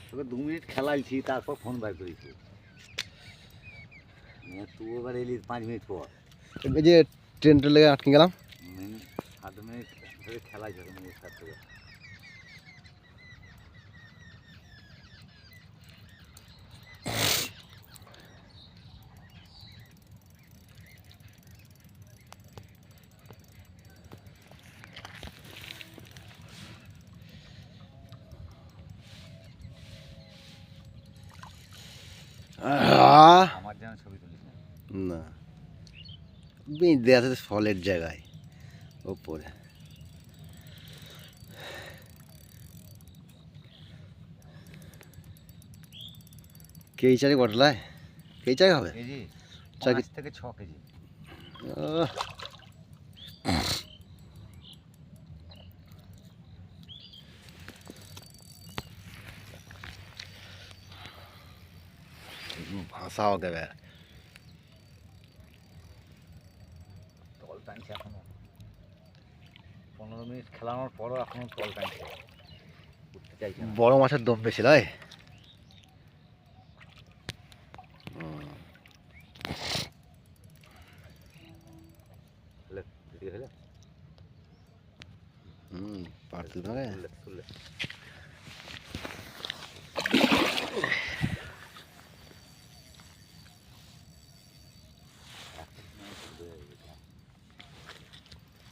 তোকে 2 মিনিট খেলাইছি, তারপর ফোন বার করেছি। তুই এবার এলি 5 মিনিট পর। এই যে ট্রেনটা লেগে আটকে গেলাম। 7 মিনিট ধরে খেলাইছে তুমি এর সাথে। আমার যেন ছবি তুলিস না, বেঁধে আছে সলের জায়গায় ওপরে। কেই চারে বটলায় কেই চাই হবে কেজি, চার 5 থেকে 6 কেজি। ভাষাও দেবে তল টানছে এখনো। 15 মিনিট খেলানোর পরও এখনো তল টানছে, উঠতে চাইছে না। বড় মাছের দম বেশি নয়। ভিডিও হলে পারতুল না রে। তুললে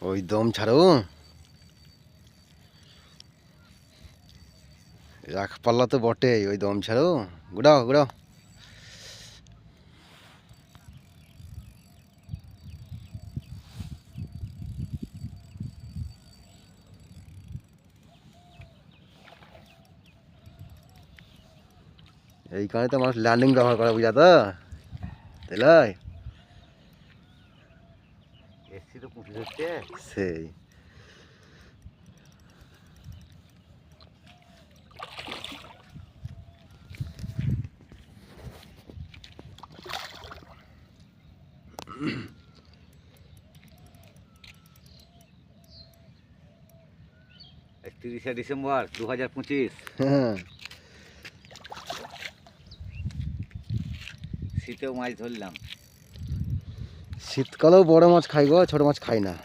ওই দম ছাড়ো, রাখ পাল্লা তো বটে, ওই দম ছাড়ো, গুড়াও গুড়াও। এই কারণে তো মানুষ ল্যান্ডিং ব্যবহার করে, বুঝা তো তাহলে এসছি তো পুঁটি ধরতে। সেই তিরিশে ডিসেম্বর 2025। হ্যাঁ, শীতেও মাছ ধরলাম। শীতকালেও বড় মাছ খাই গো, ছোট মাছ খাই না।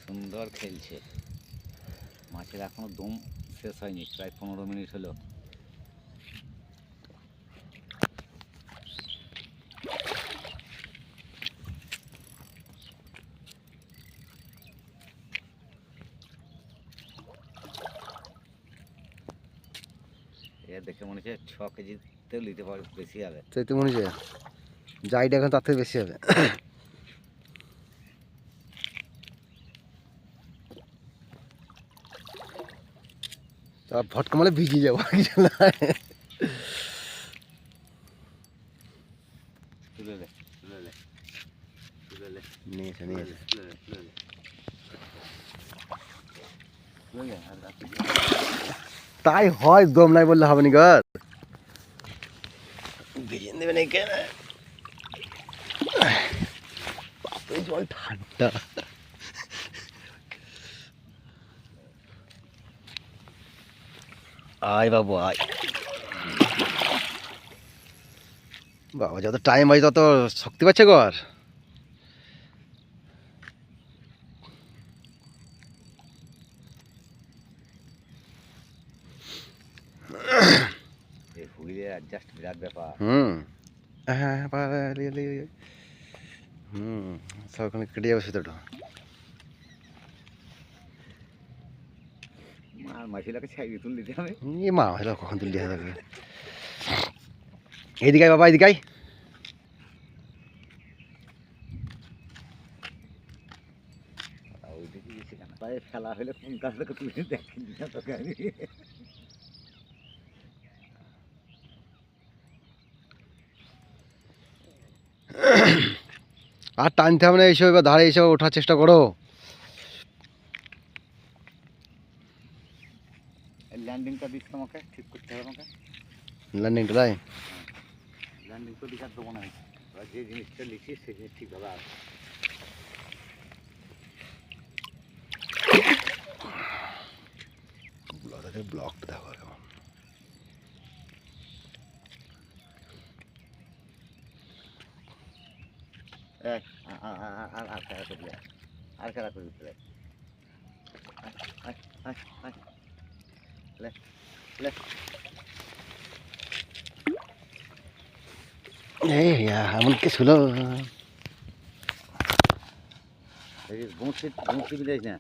সুন্দর খেলছে, মাছের এখনো দম শেষ হয়নি, প্রায় 15 মিনিট হলো। এ দেখে মনে হচ্ছে 6 কেজিতেও নিতে পারে, বেশি হবে। তাই তো মনে হচ্ছে যাইটা এখন তার থেকে বেশি হবে। তা ভটকা মালে ভিজে যাবো কিছু না। তুলে লে, তুলে লে, তুলে লে, নিয়েছে তুলে নিয়েছে। লে, তুলে লে, তুলে লে, তুলে লে, আর রাখি দে। তাই হয়, দম নাই বললে হবে নি গর, ভিজিয়ে দেবে নাকি কেন? বাপরে জল ঠান্ডা। আয় বাবু আয়। বাবা যত টাইম হয় তত শক্তি পাচ্ছে গর। এই হুইলের অ্যাডজাস্ট বিরাট ব্যাপার। হ্যাঁ সবখানে কেটে যাবে সুতোটা। মার মাছিলাকে ছাইড়ে তুলে দিতে হবে। মা হলো কখন তুললি হয়ে যাবে। এইদিকে আয় বাবা, এইদিকে আয়। পায়ে ফেলা হলে কোন কাজ থেকে তুলে দেখি না তোকে আমি। আর টানতে হবে না, এইসব এবার ধারে এইসব ওঠার চেষ্টা করো। ল্যান্ডিংটা দিস তোমাকে ঠিক করতে হবে আমাকে। ল্যান্ডিংটা তাই ল্যান্ডিং তো দিকার দেবো না, এবার যে জিনিসটা লিখিস সেই জিনিস ঠিকভাবে আসবে। ব্লকটা দেখো কেমন। আর খেলা করবি, আর খেলা করবি তোরা। লে লে এই এমন কি ছিল? বংশী বিদেশ না।